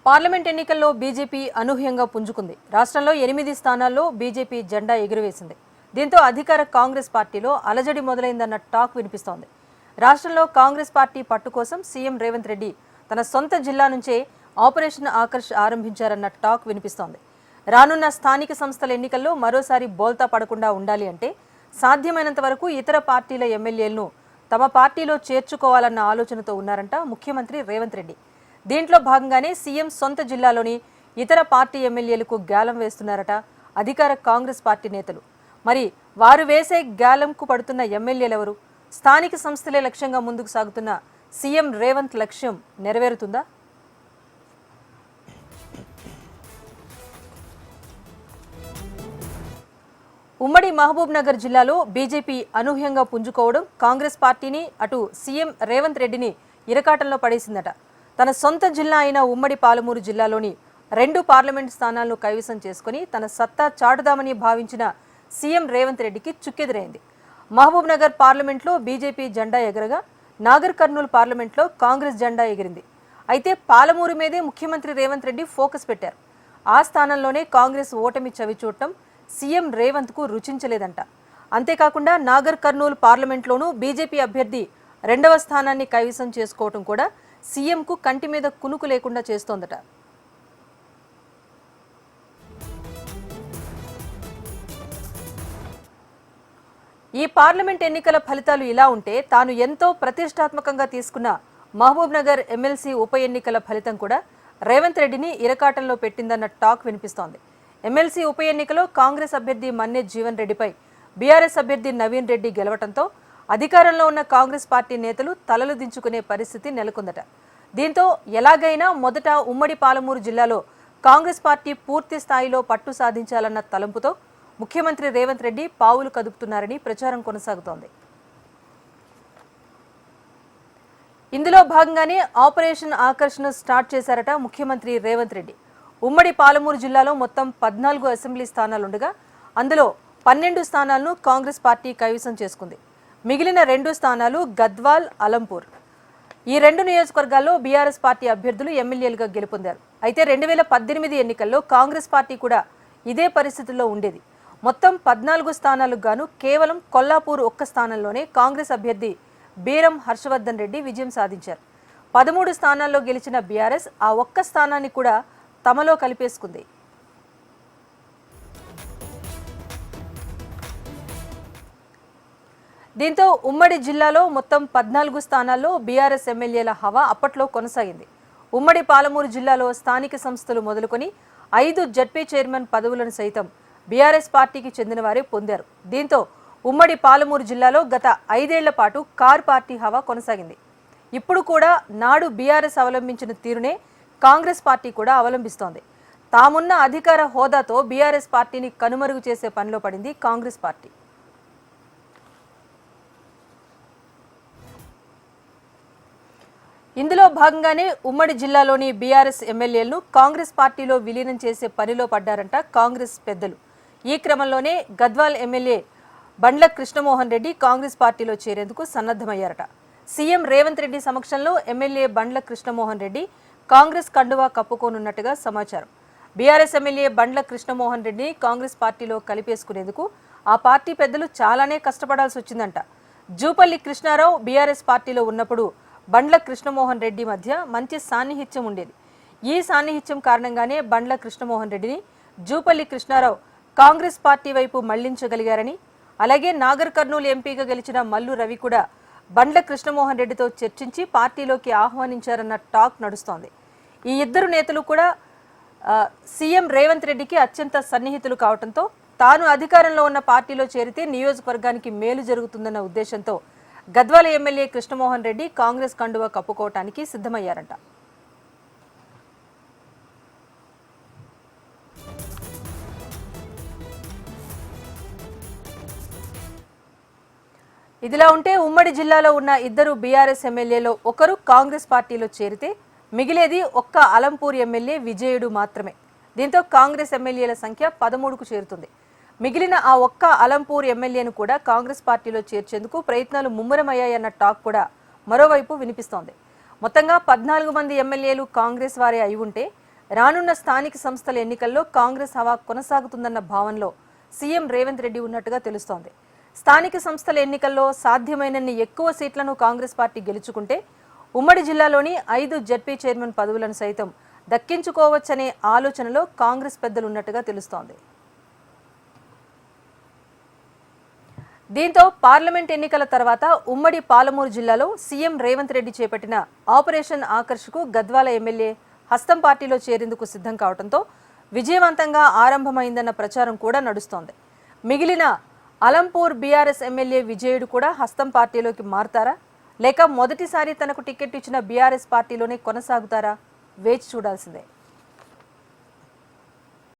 Parliament ఎన్నికల్లో BJP అనూహ్యంగా పుంజుకుంది. రాష్ట్రంలో 8 స్థానాల్లో బీజేపీ జెండా ఎగురవేసింది. దీంతో అధికార కాంగ్రెస్ పార్టీలో అలజడి మొదలైందన్న టాక్ వినిపిస్తోంది. రాష్ట్రంలో కాంగ్రెస్ పార్టీ పట్టు కోసం సీఎం రేవంత్ రెడ్డి తన సొంత జిల్లా నుంచే ఆపరేషన్ ఆకర్ష్ ఆరంభించారన్న టాక్ వినిపిస్తోంది. రానున్న స్థానిక సంస్థల ఎన్నికల్లో మరోసారి బోల్తా పడకుండా ఉండాలి అంటే సాధ్యమైనంత వరకు ఇతర పార్టీల ఎమ్మెల్యేలను తమ పార్టీలో చేర్చుకోవాలన్న ఆలోచనతో ఉన్నారంట ముఖ్యమంత్రి రేవంత్ రెడ్డి. దీంట్లో భాగంగానే సీఎం సొంత జిల్లాలోని ఇతర పార్టీ ఎమ్మెల్యేలకు గ్యాలం వేస్తున్నారట అధికార కాంగ్రెస్ పార్టీ నేతలు. మరి వారు వేసే గ్యాలంకు పడుతున్న ఎమ్మెల్యేలెవరు? స్థానిక సంస్థలే లక్ష్యంగా ముందుకు సాగుతున్న సీఎం రేవంత్ లక్ష్యం నెరవేరుతుందా? ఉమ్మడి మహబూబ్ నగర్ జిల్లాలో బీజేపీ అనూహ్యంగా పుంజుకోవడం కాంగ్రెస్ పార్టీని, అటు సీఎం రేవంత్ రెడ్డిని ఇరకాటంలో పడేసిందట. తన సొంత జిల్లా అయిన ఉమ్మడి పాలమూరు జిల్లాలోని 2 పార్లమెంట్ స్థానాలను కైవసం చేసుకుని తన సత్తా చాటుదామని భావించిన సీఎం రేవంత్ రెడ్డికి చుక్కెదురైంది. మహబూబ్ నగర్ పార్లమెంట్లో బీజేపీ జెండా ఎగరగా నాగర్ కర్నూలు పార్లమెంట్లో కాంగ్రెస్ జెండా ఎగిరింది. అయితే పాలమూరు మీదే ముఖ్యమంత్రి రేవంత్ రెడ్డి ఫోకస్ పెట్టారు. ఆ స్థానంలోనే కాంగ్రెస్ ఓటమి చవిచూడటం సీఎం రేవంత్కు రుచించలేదంట. అంతేకాకుండా నాగర్ కర్నూలు పార్లమెంట్లోనూ బీజేపీ అభ్యర్థి 2వ స్థానాన్ని కైవసం చేసుకోవటం కూడా సీఎంకు కంటి మీద కునుకు లేకుండా చేస్తోందట. ఈ పార్లమెంట్ ఎన్నికల ఫలితాలు ఇలా ఉంటే తాను ఎంతో ప్రతిష్టాత్మకంగా తీసుకున్న మహబూబ్ నగర్ ఎమ్మెల్సీ ఉప ఎన్నికల ఫలితం కూడా రేవంత్ రెడ్డిని ఇరకాటంలో పెట్టిందన్న టాక్ వినిపిస్తోంది. ఎమ్మెల్సీ ఉప ఎన్నికలో కాంగ్రెస్ అభ్యర్థి మన్నె జీవన్ రెడ్డిపై బీఆర్ఎస్ అభ్యర్థి నవీన్ రెడ్డి గెలవడంతో అధికారంలో ఉన్న కాంగ్రెస్ పార్టీ నేతలు తలలు దించుకునే పరిస్థితి నెలకొందట. దీంతో ఎలాగైనా మొదట ఉమ్మడి పాలమూరు జిల్లాలో కాంగ్రెస్ పార్టీ పూర్తి స్థాయిలో పట్టు సాధించాలన్న తలంపుతో ముఖ్యమంత్రి రేవంత్ రెడ్డి పావులు కదుపుతున్నారని ప్రచారం కొనసాగుతోంది. ఇందులో భాగంగానే ఆపరేషన్ ఆకర్షణ స్టార్ట్ చేశారట ముఖ్యమంత్రి రేవంత్ రెడ్డి. ఉమ్మడి పాలమూరు జిల్లాలో మొత్తం 14 అసెంబ్లీ స్థానాలుండగా అందులో 12 స్థానాలను కాంగ్రెస్ పార్టీ కైవసం చేసుకుంది. మిగిలిన 2 స్థానాలు గద్వాల్, అలంపూర్. ఈ 2 నియోజకవర్గాల్లో బీఆర్ఎస్ పార్టీ అభ్యర్థులు ఎమ్మెల్యేలుగా గెలుపొందారు. అయితే 2018 ఎన్నికల్లో కాంగ్రెస్ పార్టీ కూడా ఇదే పరిస్థితుల్లో ఉండేది. మొత్తం 14 స్థానాలకు గాను కేవలం కొల్లాపూర్ ఒక్క స్థానంలోనే కాంగ్రెస్ అభ్యర్థి బీరం హర్షవర్ధన్ రెడ్డి విజయం సాధించారు. 13 స్థానాల్లో గెలిచిన బీఆర్ఎస్ ఆ ఒక్క స్థానాన్ని కూడా తమలో కలిపేసుకుంది. దీంతో ఉమ్మడి జిల్లాలో మొత్తం 14 స్థానాల్లో బీఆర్ఎస్ ఎమ్మెల్యేల హవా అప్పట్లో కొనసాగింది. ఉమ్మడి పాలమూరు జిల్లాలో స్థానిక సంస్థలు మొదలుకొని 5 జడ్పీ చైర్మన్ పదవులను సైతం బీఆర్ఎస్ పార్టీకి చెందిన వారే పొందారు. దీంతో ఉమ్మడి పాలమూరు జిల్లాలో గత 5 ఏళ్ల పాటు కార్ పార్టీ హవా కొనసాగింది. ఇప్పుడు కూడా నాడు బీఆర్ఎస్ అవలంబించిన తీరునే కాంగ్రెస్ పార్టీ కూడా అవలంబిస్తోంది. తామున్న అధికార హోదాతో బీఆర్ఎస్ పార్టీని కనుమరుగు చేసే పనిలో పడింది కాంగ్రెస్ పార్టీ. ఇందులో భాగంగానే ఉమ్మడి జిల్లాలోని బీఆర్ఎస్ ఎమ్మెల్యేలను కాంగ్రెస్ పార్టీలో విలీనం చేసే పనిలో పడ్డారంట కాంగ్రెస్ పెద్దలు. ఈ క్రమంలోనే గద్వాల్ ఎమ్మెల్యే బండ్ల కృష్ణమోహన్ రెడ్డి కాంగ్రెస్ పార్టీలో చేరేందుకు సన్నద్ధమయ్యారట. సీఎం రేవంత్ రెడ్డి సమక్షంలో ఎమ్మెల్యే బండ్ల కృష్ణమోహన్ రెడ్డి కాంగ్రెస్ కండువా కప్పుకోనున్నట్టుగా సమాచారం. బీఆర్ఎస్ ఎమ్మెల్యే బండ్ల కృష్ణమోహన్ రెడ్డిని కాంగ్రెస్ పార్టీలో కలిపేసుకునేందుకు ఆ పార్టీ పెద్దలు చాలానే కష్టపడాల్సి వచ్చిందంట. జూపల్లి కృష్ణారావు బీఆర్ఎస్ పార్టీలో ఉన్నప్పుడు బండ్ల కృష్ణమోహన్ రెడ్డి మధ్య మంచి సాన్నిహిత్యం ఉండేది. ఈ సాన్నిహిత్యం కారణంగానే బండ్ల కృష్ణమోహన్ రెడ్డిని జూపల్లి కృష్ణారావు కాంగ్రెస్ పార్టీ వైపు మళ్లించగలిగారని, అలాగే నాగర్ కర్నూలు ఎంపీగా గెలిచిన మల్లు రవి కూడా బండ్ల కృష్ణమోహన్ రెడ్డితో చర్చించి పార్టీలోకి ఆహ్వానించారన్న టాక్ నడుస్తోంది. ఈ ఇద్దరు నేతలు కూడా సీఎం రేవంత్ రెడ్డికి అత్యంత సన్నిహితులు కావడంతో తాను అధికారంలో ఉన్న పార్టీలో చేరితే నియోజకవర్గానికి మేలు జరుగుతుందన్న ఉద్దేశంతో గద్వాల ఎమ్మెల్యే కృష్ణమోహన్ రెడ్డి కాంగ్రెస్ కండువా కప్పుకోవటానికి సిద్ధమయ్యారంట. ఇదిలా ఉంటే ఉమ్మడి జిల్లాలో ఉన్న ఇద్దరు బీఆర్ఎస్ ఎమ్మెల్యేలో ఒకరు కాంగ్రెస్ పార్టీలో చేరితే మిగిలేది ఒక్క అలంపూర్ ఎమ్మెల్యే విజయుడు మాత్రమే. దీంతో కాంగ్రెస్ ఎమ్మెల్యేల సంఖ్య 13కు చేరుతుంది. మిగిలిన ఆ ఒక్క అలంపూర్ ఎమ్మెల్యేను కూడా కాంగ్రెస్ పార్టీలో చేర్చేందుకు ప్రయత్నాలు ముమ్మరమయ్యాయన్న టాక్ కూడా మరోవైపు వినిపిస్తోంది. మొత్తంగా 14 మంది ఎమ్మెల్యేలు కాంగ్రెస్ వారే అయి ఉంటే రానున్న స్థానిక సంస్థల ఎన్నికల్లో కాంగ్రెస్ హవా కొనసాగుతుందన్న భావనలో సీఎం రేవంత్ రెడ్డి ఉన్నట్టుగా తెలుస్తోంది. స్థానిక సంస్థల ఎన్నికల్లో సాధ్యమైనన్ని ఎక్కువ సీట్లను కాంగ్రెస్ పార్టీ గెలుచుకుంటే ఉమ్మడి జిల్లాలోని 5 జడ్పీ చైర్మన్ పదవులను సైతం దక్కించుకోవచ్చనే ఆలోచనలో కాంగ్రెస్ పెద్దలు ఉన్నట్టుగా తెలుస్తోంది. దీంతో పార్లమెంట్ ఎన్నికల తర్వాత ఉమ్మడి పాలమూరు జిల్లాలో సీఎం రేవంత్ రెడ్డి చేపట్టిన ఆపరేషన్ ఆకర్ష్కు గద్వాల ఎమ్మెల్యే హస్తం పార్టీలో చేరేందుకు సిద్ధం కావడంతో విజయవంతంగా ఆరంభమైందన్న ప్రచారం కూడా నడుస్తోంది. మిగిలిన అలంపూర్ బీఆర్ఎస్ ఎమ్మెల్యే విజయుడు కూడా హస్తం పార్టీలోకి మారతారా, లేక మొదటిసారి తనకు టికెట్ ఇచ్చిన బీఆర్ఎస్ పార్టీలోనే కొనసాగుతారా? వేచి చూడాల్సిందే.